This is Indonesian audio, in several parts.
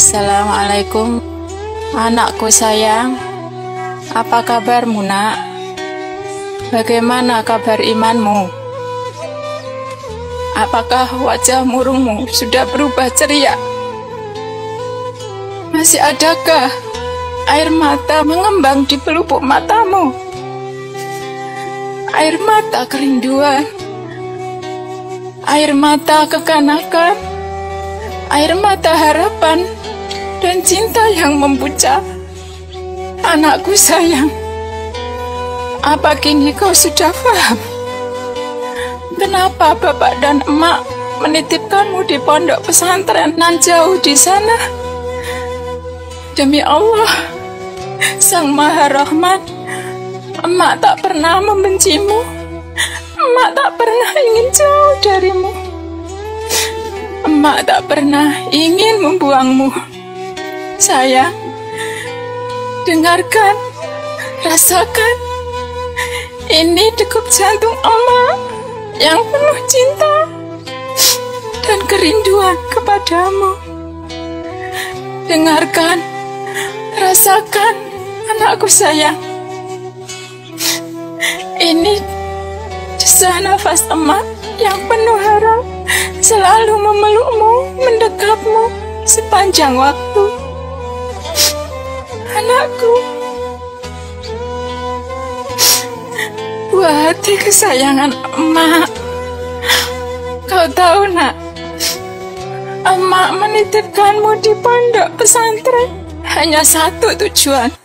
Assalamualaikum, anakku sayang. Apa kabarmu, nak? Bagaimana kabar imanmu? Apakah wajah murungmu sudah berubah ceria? Masih adakah air mata mengembang di pelupuk matamu? Air mata kerinduan, air mata kekanakan, air mata harapan dan cinta yang membuncah. Anakku sayang, apa kini kau sudah paham kenapa bapak dan emak menitipkanmu di pondok pesantren nan jauh di sana? Demi Allah, Sang Maha Rahman, emak tak pernah membencimu, emak tak pernah ingin jauh darimu, emak tak pernah ingin membuangmu. Sayang, dengarkan, rasakan, ini degup jantung emak yang penuh cinta dan kerinduan kepadamu. Dengarkan, rasakan, anakku sayang, ini desah nafas emak yang penuh harap selalu memelukmu, mendekapmu sepanjang waktu. Anakku, buah hati kesayangan emak, kau tahu nak, emak menitipkanmu di pondok pesantren hanya satu tujuan,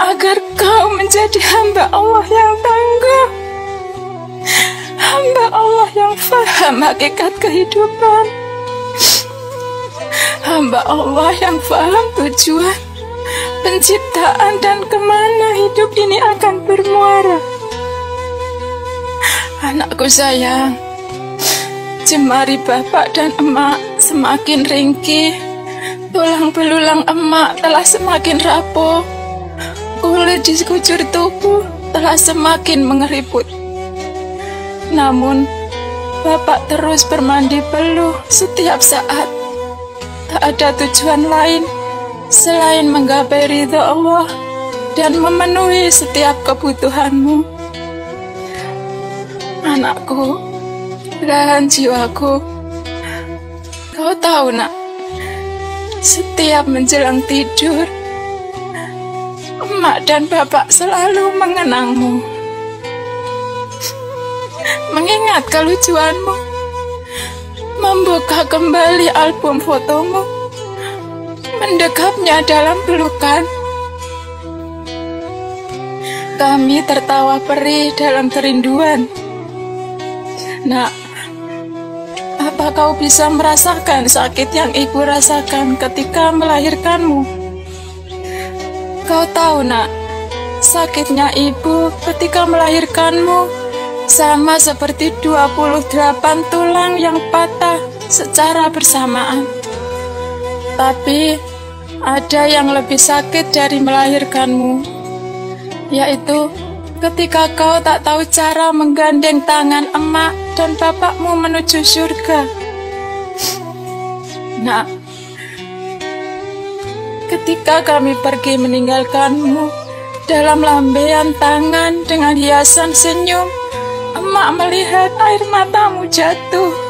agar kau menjadi hamba Allah yang tangguh, hamba Allah yang faham hakikat kehidupan, hamba Allah yang faham tujuan penciptaan dan kemana hidup ini akan bermuara. Anakku sayang, jemari bapak dan emak semakin ringkih, tulang belulang emak telah semakin rapuh, kulit di sekujur tubuh telah semakin mengeriput. Namun, bapak terus bermandi peluh setiap saat. Tak ada tujuan lain selain menggapai ridha Allah dan memenuhi setiap kebutuhanmu. Anakku, belahan jiwaku, kau tahu nak, setiap menjelang tidur, emak dan bapak selalu mengenangmu, mengingat kelucuanmu, membuka kembali album fotomu, mendekapnya dalam pelukan. Kami tertawa perih dalam kerinduan. Nak, apa kau bisa merasakan sakit yang ibu rasakan ketika melahirkanmu? Kau tahu nak, sakitnya ibu ketika melahirkanmu sama seperti 28 tulang yang patah secara bersamaan. Tapi ada yang lebih sakit dari melahirkanmu, yaitu ketika kau tak tahu cara menggandeng tangan emak dan bapakmu menuju surga. Nah, ketika kami pergi meninggalkanmu dalam lambaian tangan dengan hiasan senyum, emak melihat air matamu jatuh.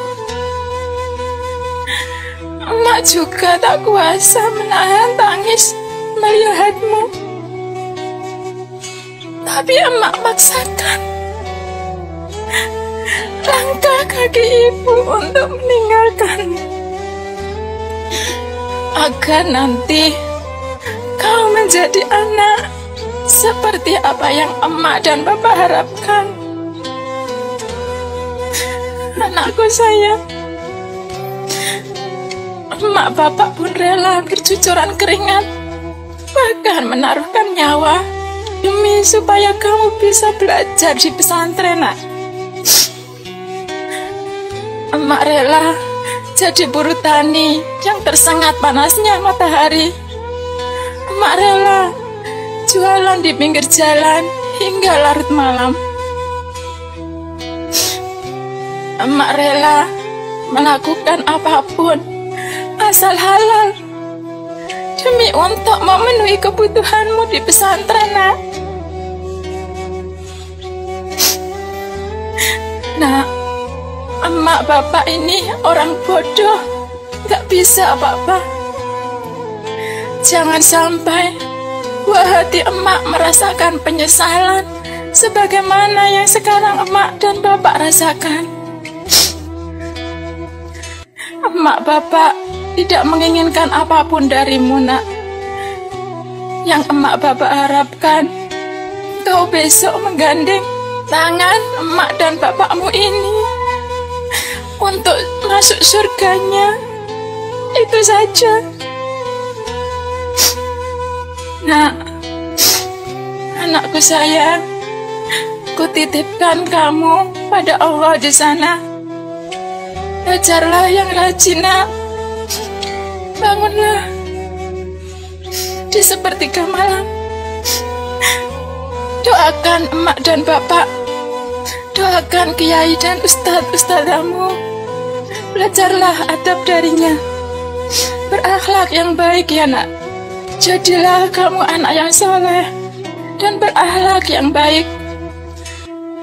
Emak juga tak kuasa menahan tangis melihatmu. Tapi emak paksakan langkah kaki ibu untuk meninggalkanmu, agar nanti kau menjadi anak seperti apa yang emak dan bapak harapkan. Anakku sayang, emak bapak pun rela bercucuran keringat, bahkan menaruhkan nyawa demi supaya kamu bisa belajar di pesantren, nak. Emak rela jadi buruh tani yang tersengat panasnya matahari. Emak rela jualan di pinggir jalan hingga larut malam. Emak rela melakukan apapun asal halal demi untuk memenuhi kebutuhanmu di pesantren, Nak. Nak, emak bapak ini orang bodoh, gak bisa apa-apa. Jangan sampai buah hati emak merasakan penyesalan sebagaimana yang sekarang emak dan bapak rasakan. Emak bapak tidak menginginkan apapun darimu, Nak. Yang emak bapak harapkan, kau besok menggandeng tangan emak dan bapakmu ini untuk masuk surganya. Itu saja. Nak, anakku sayang, kutitipkan kamu pada Allah di sana. Belajarlah yang rajin, Nak. Bangunlah di sepertiga malam. Doakan emak dan bapak. Doakan kiai dan ustadz-ustadzamu. Belajarlah adab darinya. Berakhlak yang baik ya, Nak. Jadilah kamu anak yang soleh dan berakhlak yang baik.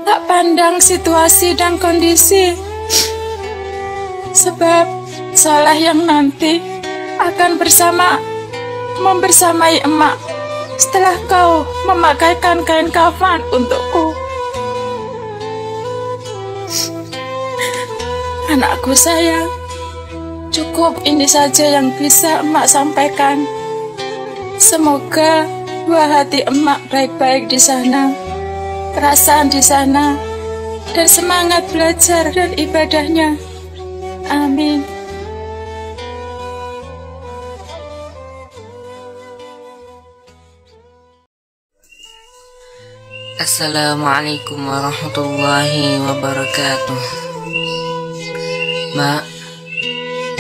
Tak pandang situasi dan kondisi. Sebab soleh yang nanti akan membersamai emak setelah kau memakaikan kain kafan untukku. Anakku sayang, cukup ini saja yang bisa emak sampaikan. Semoga buah hati emak baik-baik di sana, perasaan di sana, dan semangat belajar dan ibadahnya. Amin. Assalamualaikum warahmatullahi wabarakatuh. Mak,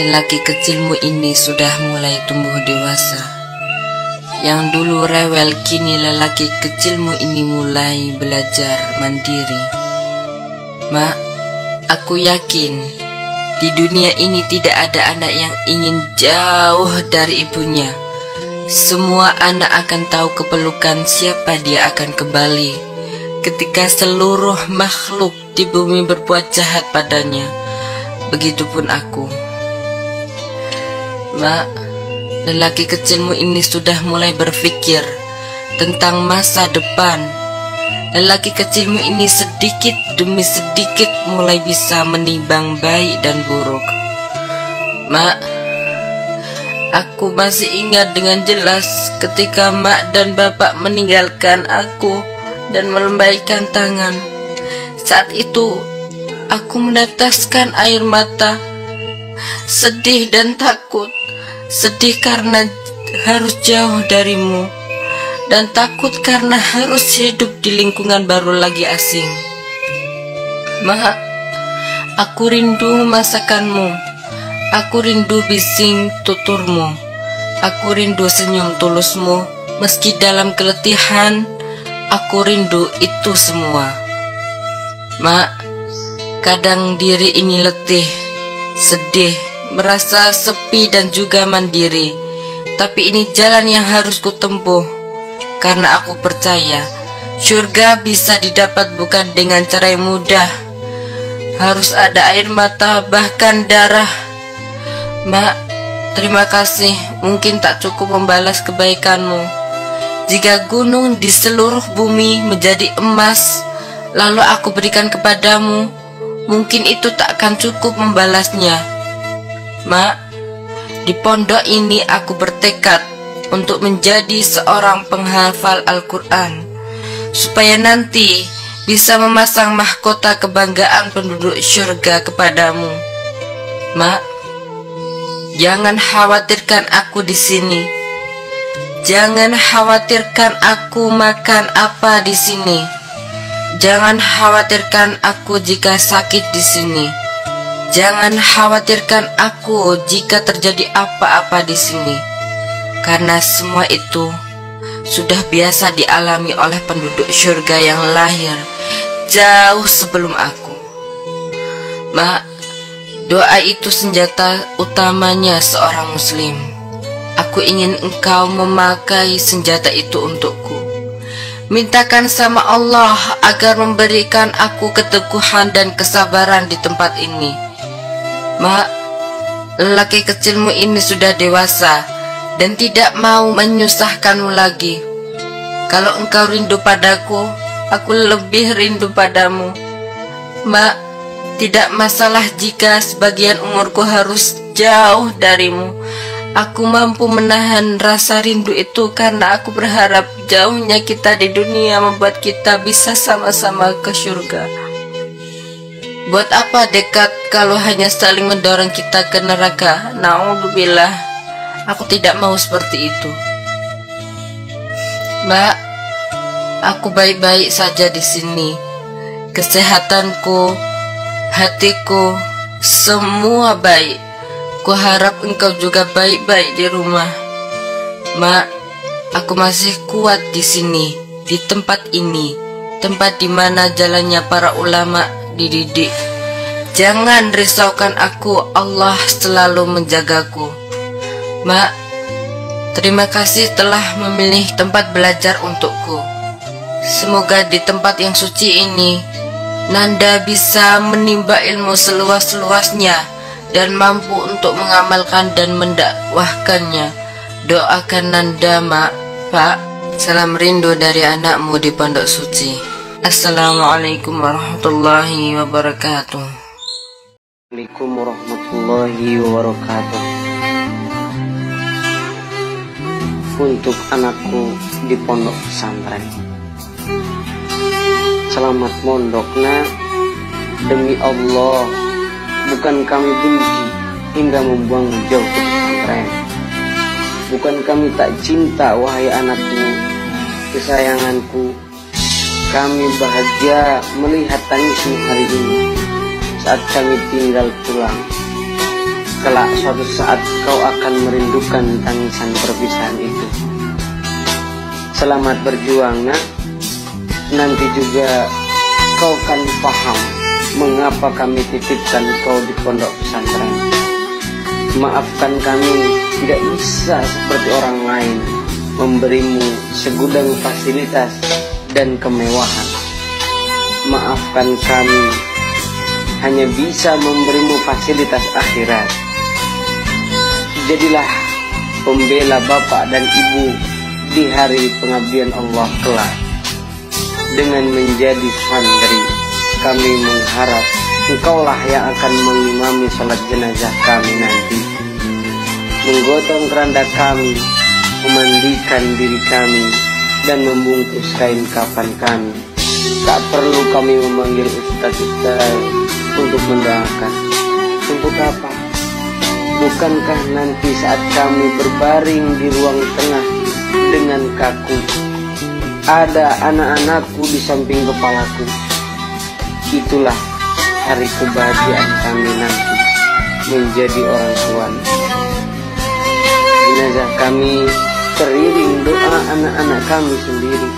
lelaki kecilmu ini sudah mulai tumbuh dewasa. Yang dulu rewel, kini lelaki kecilmu ini mulai belajar mandiri. Mak, aku yakin di dunia ini tidak ada anak yang ingin jauh dari ibunya. Semua anak akan tahu kepelukan siapa dia akan kembali ketika seluruh makhluk di bumi berbuat jahat padanya. Begitupun aku. Mak, lelaki kecilmu ini sudah mulai berpikir tentang masa depan. Lelaki kecilmu ini sedikit demi sedikit mulai bisa menimbang baik dan buruk. Mak, aku masih ingat dengan jelas ketika mak dan bapak meninggalkan aku dan melambaikan tangan. Saat itu aku meneteskan air mata, sedih dan takut. Sedih karena harus jauh darimu, dan takut karena harus hidup di lingkungan baru lagi asing. Mak, aku rindu masakanmu. Aku rindu bising tuturmu. Aku rindu senyum tulusmu. Meski dalam keletihan, aku rindu itu semua. Mak, kadang diri ini letih, sedih, merasa sepi dan juga mandiri. Tapi ini jalan yang harus kutempuh, karena aku percaya surga bisa didapat bukan dengan cara yang mudah. Harus ada air mata, bahkan darah. Mak, terima kasih. Mungkin tak cukup membalas kebaikanmu. Jika gunung di seluruh bumi menjadi emas, lalu aku berikan kepadamu, mungkin itu tak akan cukup membalasnya. Mak, di pondok ini aku bertekad untuk menjadi seorang penghafal Al-Quran, supaya nanti bisa memasang mahkota kebanggaan penduduk surga kepadamu. Mak, jangan khawatirkan aku di sini. Jangan khawatirkan aku makan apa di sini. Jangan khawatirkan aku jika sakit di sini. Jangan khawatirkan aku jika terjadi apa-apa di sini. Karena semua itu sudah biasa dialami oleh penduduk surga yang lahir jauh sebelum aku. Mak, doa itu senjata utamanya seorang muslim. Aku ingin engkau memakai senjata itu untukku. Mintakan sama Allah agar memberikan aku keteguhan dan kesabaran di tempat ini. Mak, lelaki kecilmu ini sudah dewasa dan tidak mau menyusahkanmu lagi. Kalau engkau rindu padaku, aku lebih rindu padamu. Mak, tidak masalah jika sebagian umurku harus jauh darimu. Aku mampu menahan rasa rindu itu karena aku berharap jauhnya kita di dunia membuat kita bisa sama-sama ke surga. Buat apa dekat kalau hanya saling mendorong kita ke neraka? Na'udzubillah, aku tidak mau seperti itu. Mbak, aku baik-baik saja di sini. Kesehatanku, hatiku, semua baik. Kuharap engkau juga baik-baik di rumah. Mak, aku masih kuat di sini, di tempat ini, tempat di mana jalannya para ulama dididik. Jangan risaukan aku, Allah selalu menjagaku. Mak, terima kasih telah memilih tempat belajar untukku. Semoga di tempat yang suci ini, Nanda bisa menimba ilmu seluas-luasnya dan mampu untuk mengamalkan dan mendakwahkannya. Doakan Nanda, Mak. Pak, salam rindu dari anakmu di Pondok Suci. Assalamualaikum warahmatullahi wabarakatuh. Assalamualaikum warahmatullahi wabarakatuh. Untuk anakku di pondok pesantren, selamat mondokna. Demi Allah, bukan kami benci hingga membuang jauh ke pesantren. Bukan kami tak cinta, wahai anakku, kesayanganku. Kami bahagia melihat tangismu hari ini saat kami tinggal pulang. Kelak suatu saat kau akan merindukan tangisan perpisahan itu. Selamat berjuang, nak. Nanti juga kau kan paham mengapa kami titipkan kau di pondok pesantren. Maafkan kami tidak bisa seperti orang lain memberimu segudang fasilitas dan kemewahan. Maafkan kami hanya bisa memberimu fasilitas akhirat. Jadilah pembela bapak dan ibu di hari pengabdian Allah kelak. Dengan menjadi santri, kami mengharap engkaulah yang akan mengimami sholat jenazah kami nanti, menggotong keranda kami, memandikan diri kami, dan membungkus kain kafan kami. Tak perlu kami memanggil ustaz-ustaz untuk mendoakan. Untuk apa? Bukankah nanti saat kami berbaring di ruang tengah dengan kaku, ada anak-anakku di samping kepalaku? Itulah hari kebahagiaan kami nanti menjadi orang tua. Jenazah kami teriring doa anak-anak kami sendiri.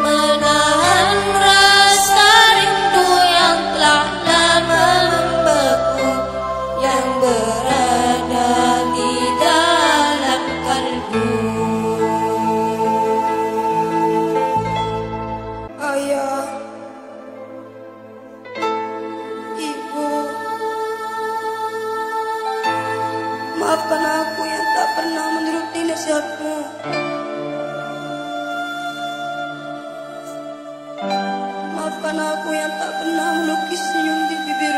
Menahan Maafkan aku yang tak pernah menuruti nasihatmu. Maafkan aku yang tak pernah melukis senyum di bibir.